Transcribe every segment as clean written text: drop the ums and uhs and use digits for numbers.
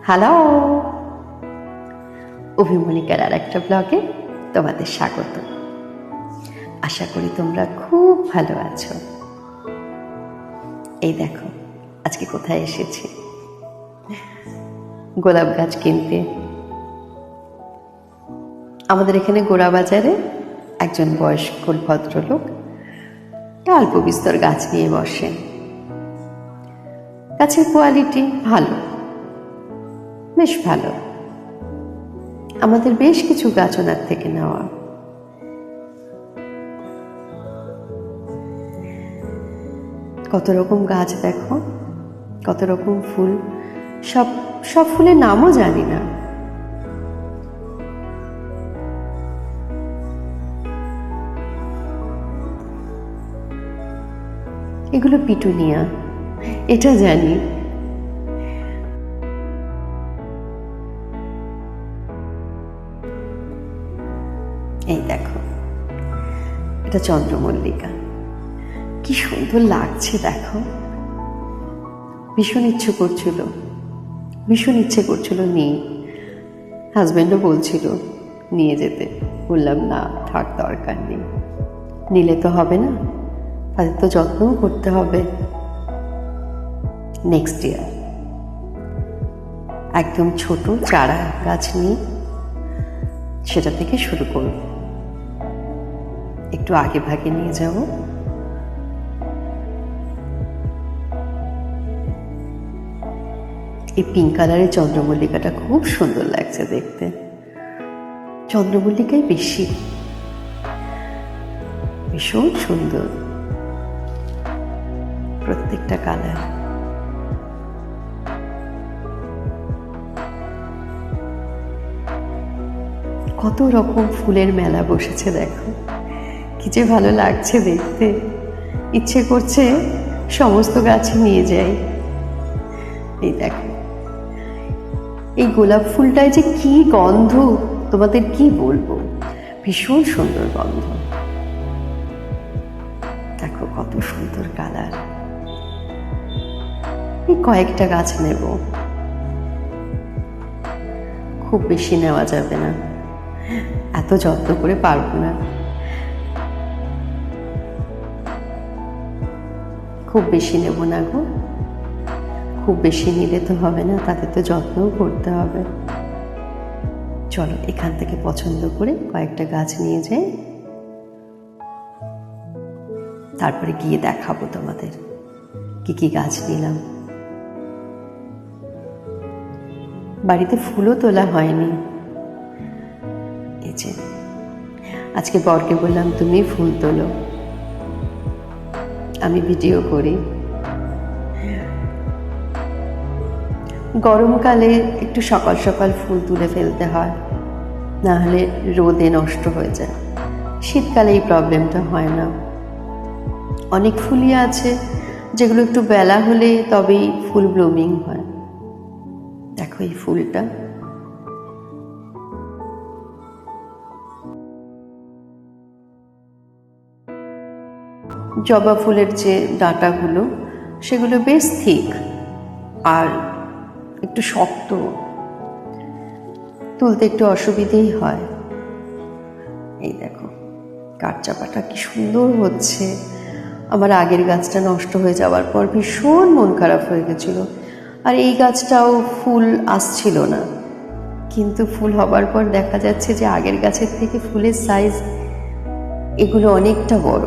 Hello, অভিমনিকার আর একটা ব্লগে তোমাদের স্বাগত। আশা করি তোমরা খুব ভালো আছো। এই দেখো আজকে কোথায় এসেছি, গোলাপ গাছ কিনতে। আমাদের এখানে গোড়া বাজারে একজন বয়স্ক ভদ্রলোক অল্প বিস্তর গাছ নিয়ে বসেন। গাছের কোয়ালিটি ভালো, বেশ ভালো। আমাদের বেশ কিছু গাছ ওনার থেকে নেওয়া। কত রকম গাছ দেখো, কত রকম ফুল, সব সব ফুলের নামও জানি না। এগুলো পিটুনিয়া, এটা জানি। এই দেখো, এটা চন্দ্রমল্লিকা, কি সুন্দর লাগছে দেখো। ভীষণ ইচ্ছে করছিল নিয়ে। হাজব্যান্ডও বলছিল নিয়ে যেতে, বললাম না থাক, দরকার নেই, নিলে তো হবে না, তাদের তো যত্নও করতে হবে। নেক্সট ইয়ার একদম ছোট চারা গাছ নিয়ে সেটা থেকে শুরু করব। একটু আগে ভাগে নিয়ে যাব। এই পিঙ্ক কালারের চন্দ্রমল্লিকাটা খুব সুন্দর লাগছে দেখতে। চন্দ্রমল্লিকাই বেশি, ভীষণ সুন্দর প্রত্যেকটা কালার। কত রকম ফুলের মেলা বসেছে দেখো, কি যে ভালো লাগছে দেখতে। ইচ্ছে করছে সমস্ত গাছ নিয়ে যাই। এই দেখো, এই গোলাপ ফুলটায় যে কি গন্ধ তোমাদের কি বলবো, ভীষণ সুন্দর গন্ধ। দেখো কত সুন্দর কালার। এই কয়েকটা গাছ নেব, খুব বেশি নেওয়া যাবে না, এত যত্ন করে পারবো না। খুব বেশি নেব না গো, খুব বেশি নিলে তো হবে না, তাতে তো যত্নও করতে হবে। চলো এখান থেকে পছন্দ করে কয়েকটা গাছ নিয়ে যাই, তারপরে গিয়ে দেখাবো তোমাদের কি কি গাছ নিলাম। বাড়িতে ফুলও তোলা হয়নি। এই যে আজকে বরকে বললাম তুমি ফুল তোলো, আমি ভিডিও করি। গরমকালে একটু সকাল সকাল ফুল তুলে ফেলতে হয়, না হলে রোদে নষ্ট হয়ে যায়। শীতকালে এই প্রবলেমটা হয় না। অনেক ফুলই আছে যেগুলো একটু বেলা হলে তবেই ফুল ব্লুমিং হয়। দেখো এই ফুলটা, জবা ফুলের যে ডাঁটাগুলো সেগুলো বেশ থিক আর একটু শক্ত, তুলতে একটু অসুবিধেই হয়। এই দেখো কাঠচাপাটা কি সুন্দর হচ্ছে। আমার আগের গাছটা নষ্ট হয়ে যাওয়ার পর ভীষণ মন খারাপ হয়ে গেছিল, আর এই গাছটাও ফুল আসছিল না, কিন্তু ফুল হবার পর দেখা যাচ্ছে যে আগের গাছের থেকে ফুলের সাইজ এগুলো অনেকটা বড়।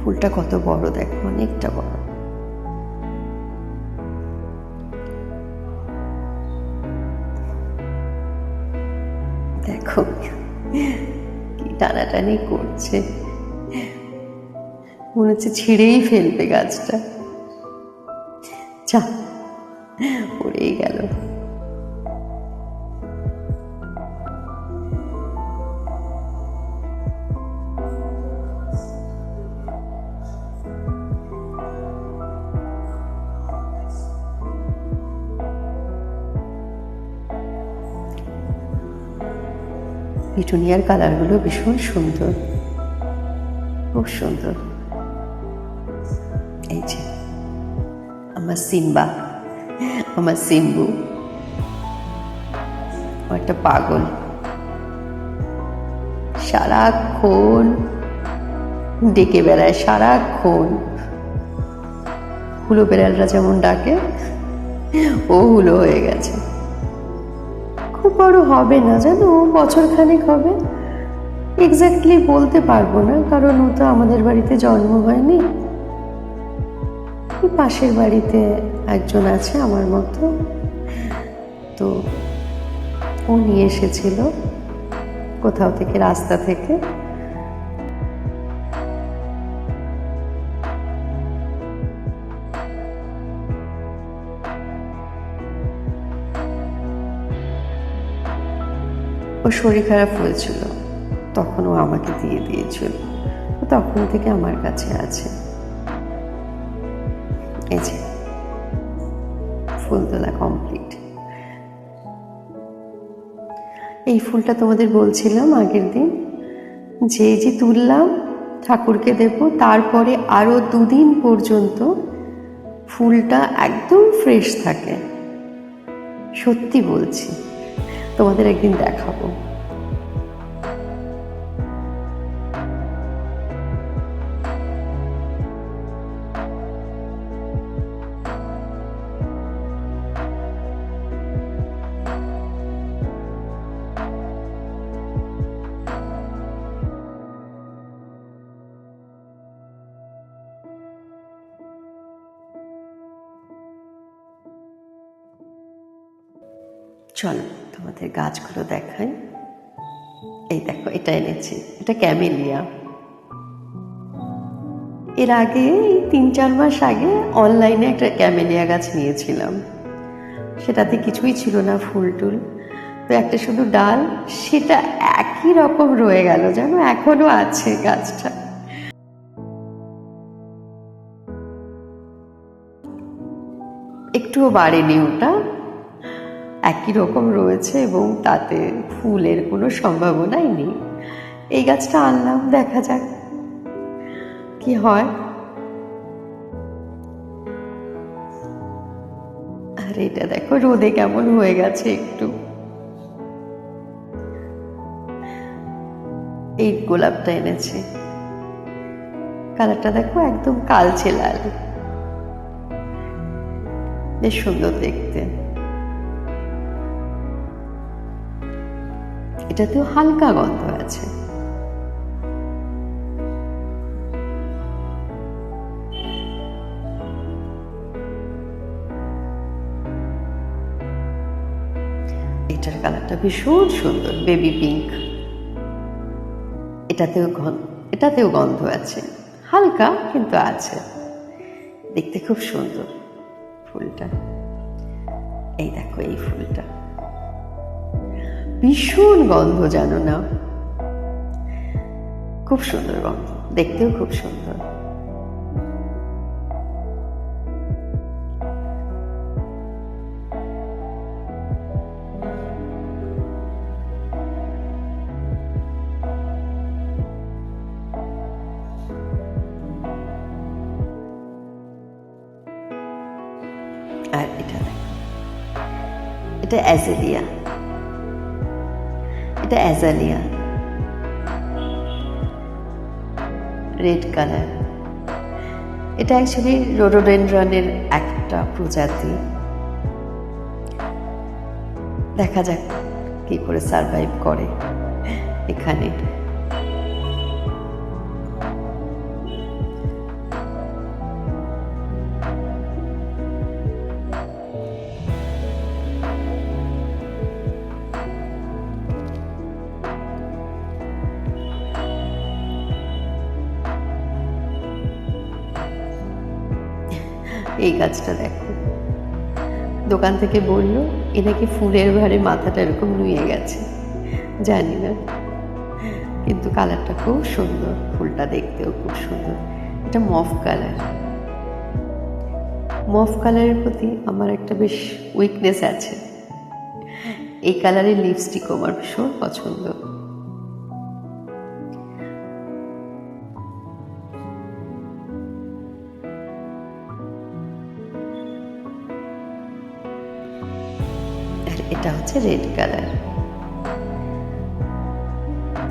ফুলটা কত বড় দেখো, অনেকটা বড়। দেখো কি টানাটানি করছে, মনে হচ্ছে ছিঁড়েই ফেলবে গাছটা। যা পড়েই গেল। পিটুনিয়ার কালারগুলো ভীষণ সুন্দর, খুব সুন্দর। এই যে আমার সিম্বা, আমার সিম্বু, ও একটা পাগল, সারাক্ষণ ডেকে বেড়ায়, সারাক্ষণ হুলো বেড়ালরা যেমন ডাকে ও হুলো হয়ে গেছে। খুব বড় হবে না জানো, বছর খানেক হবে, এক্স্যাক্টলি বলতে পারবো না, কারণ ও তো আমাদের বাড়িতে জন্ম হয়নি। পাশের বাড়িতে একজন আছে আমার মতো, তো ও নিয়ে এসেছিল কোথাও থেকে, রাস্তা থেকে। ও শরীর খারাপ হয়েছিল, তখন ও আমাকে দিয়ে দিয়েছিল, তখন থেকে আমার কাছে আছে। এই যে ফুল তোলা কমপ্লিট। এই ফুলটা তোমাদের বলছিলাম আগের দিন যে তুললাম ঠাকুরকে দেব, তারপরে আরো 2 দিন পর্যন্ত ফুলটা একদম ফ্রেশ থাকে। সত্যি বলছি, তোমাদের একদিন দেখাবো। চলো তোমাদের গাছগুলো দেখাই। এই দেখো, এটা এনেছি, এটা ক্যামেলিয়া। এর আগে এই 3-4 মাস আগে অনলাইনে একটা ক্যামেলিয়া গাছ নিয়েছিলাম, সেটাতে কিছুই ছিল না, ফুল টুল, তো একটা শুধু ডাল, সেটা একই রকম রয়ে গেল জানো, এখনো আছে গাছটা। একটুও বাড়েনি, ওটা একই রকম রয়েছে এবং তাতে ফুলের কোনো সম্ভাবনাই নেই। এই গাছটা আনলাম, দেখা যাক কি হয়। আর এটা দেখো রোদে কেমন হয়ে গেছে একটু। এই গোলাপটা এনেছি, কালারটা দেখো একদম কালচে লাল, বেশ সুন্দর দেখতে। এটাতেও হালকা গন্ধ আছে। এটার কালারটা ভীষণ সুন্দর, বেবি পিঙ্ক। এটাতেও গন্ধ আছে, হালকা কিন্তু আছে, দেখতে খুব সুন্দর ফুলটা। এই দেখো এই ফুলটা ভীষণ গন্ধ, জানো না, খুব সুন্দর গন্ধ, দেখতেও খুব সুন্দর। আর এটা দেখো, এটা অ্যাজালিয়া, এটা অ্যাজালিয়া, রেড কালার। এটা অ্যাকচুয়ালি রোডোডেনড্রনের একটা প্রজাতি। দেখা যাক কি করে সারভাইভ করে এখানে। এই গাছটা দেখো, দোকান থেকে বললো এ নাকি ফুলের ভারে মাথাটা এরকম নুয়ে গেছে, জানি না, কিন্তু কালারটা খুব সুন্দর, ফুলটা দেখতেও খুব সুন্দর। এটা মফ কালার। মফ কালারের প্রতি আমার একটা বেশ উইকনেস আছে। এই কালারের লিপস্টিক আমার ভীষণ পছন্দ। এটা হচ্ছে রেড কালার,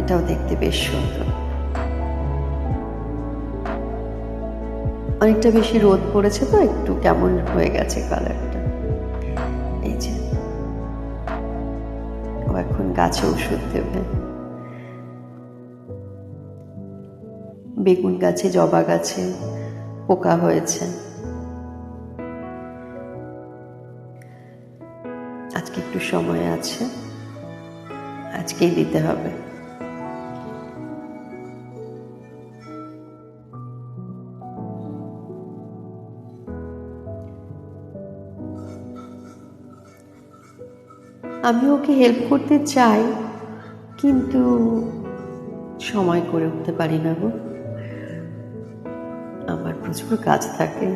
এটাও দেখতে বেশ সুন্দর। অনেকটা বেশি রোদ পড়েছে তো একটু কেমন হয়ে গেছে কালারটা। এই যে ও এখন গাছে ওষুধ দেবে। বেগুন গাছে, জবা গাছে পোকা হয়েছে। আজকে একটু সময় আছে, আজকেই দিতে হবে। আমি ওকে হেল্প করতে চাই, কিন্তু সময় করে উঠতে পারি না গো। আমার প্রচুর কাজ থাকে।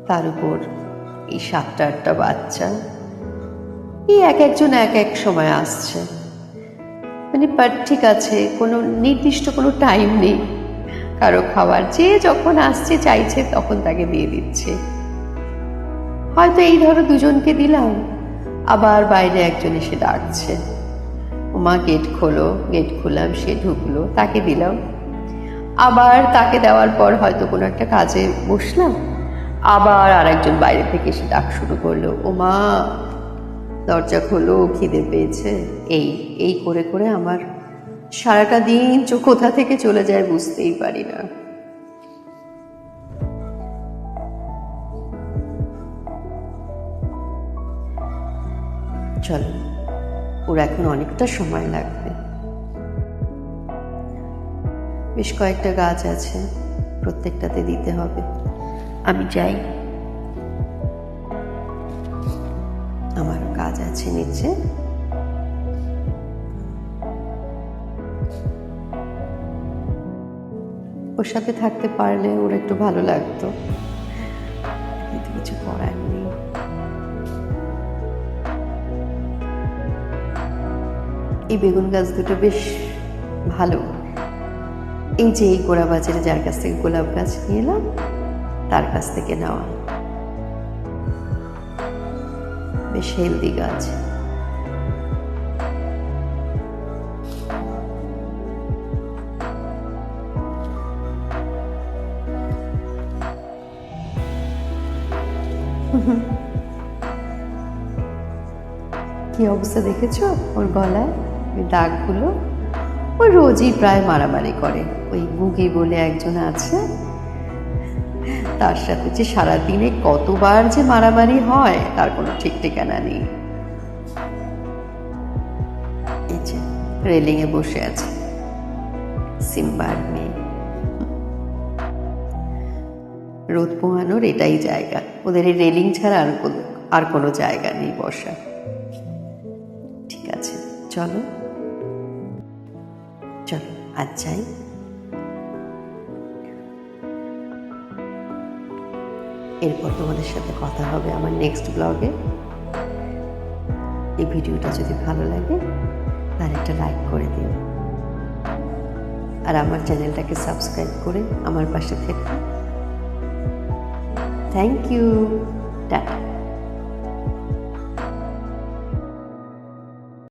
তার উপর এই 7-8টা বাচ্চা, এই একজন এক সময় আসছে। মানে ঠিক আছে, কোনো নির্দিষ্ট কোনো টাইম নেই কারো খাবার, যে যখন আসছে চাইছে তখন তাকে দিয়ে দিচ্ছে। হয়তো এই ধরো দুজনকে দিলাম, আবার বাইরে একজন এসে ডাকছে, ওমা গেট খোলো, গেট খুললাম, সে ঢুকলো, তাকে দিলাম। আবার তাকে দেওয়ার পর হয়তো কোনো একটা কাজে বসলাম, আবার আরেকজন বাইরে থেকে এসে ডাক শুরু করলো, ওমা দরজা খোলো, খিদে পেয়েছে। এই এই করে করে আমার সারাটা দিন কোথা থেকে চলে যায় বুঝতেই পারি না। চলো, ওর এখন অনেকটা সময় লাগবে। বেশ কয়েকটা গাছ আছে, প্রত্যেকটাতে দিতে হবে। আমি যাই, আমার কাজ আছে নিচে। ওর সাথে থাকতে পারলে ওর একটু ভালো লাগতো, কিন্তু কিছু করার নেই। এই বেগুন গাছ দুটো বেশ ভালো। এই যে এই গোড়া বাজারে যার কাছ থেকে গোলাপ গাছ নিয়ে এলাম, তার কাছ থেকে নেওয়া, বেশ হেলদি গাছ। কি অবস্থা দেখেছো ওর গলায় ওই দাগগুলো? ও রোজই প্রায় মারামারি করে। ওই গুগি বলে একজন আছে, তার সাথে যে সারাদিনে কতবার যে মারামারি হয় তার কোনো ঠিক ঠিকানা নেই। এই যে রেলিং এ বসে আছে সিম্বার মেয়ে। রোদ পোহানোর এটাই জায়গা, ওদের এই রেলিং ছাড়া আর কোনো জায়গা নেই বসা। ঠিক আছে, চলো চলো আজ যাই। এরপর তোমাদের সাথে কথা হবে আমার নেক্সট ব্লগে। এই ভিডিওটা যদি ভালো লাগে তাহলে একটা লাইক করে দিও, আর আমার চ্যানেলটাকে সাবস্ক্রাইব করে আমার পাশে থেকো। Thank you, tata.